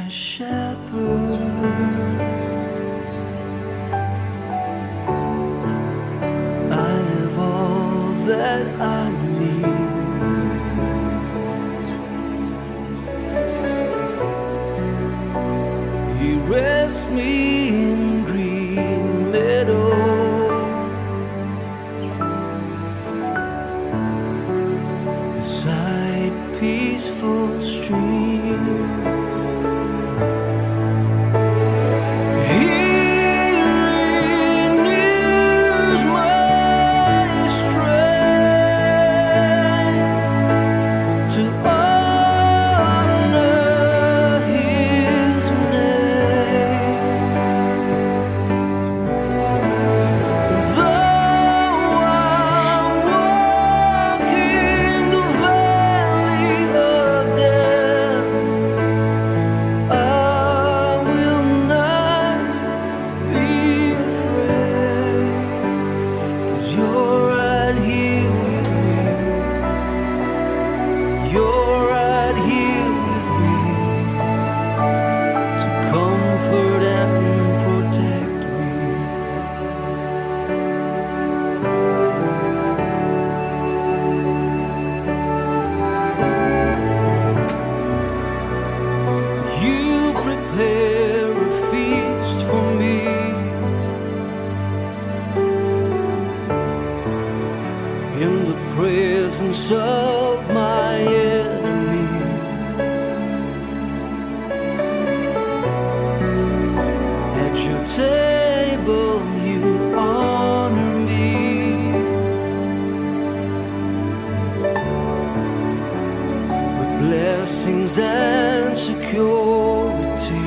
my shepherd. I have all that I need. He rests me in green meadows beside peaceful streams. You're right here with me to comfort and protect me. You prepare a feast for me in the presence of my enemy. At your table you honor me with blessings and security.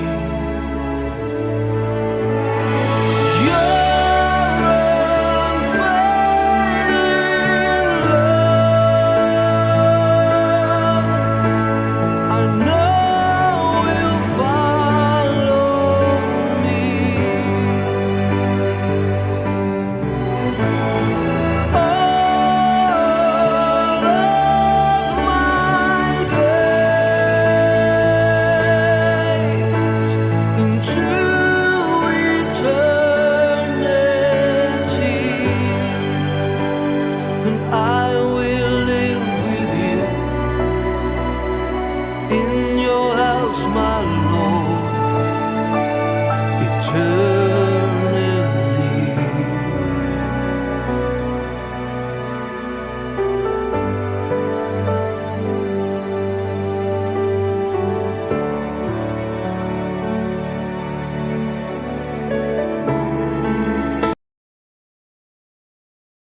I will live with you in your house, my Lord, eternally.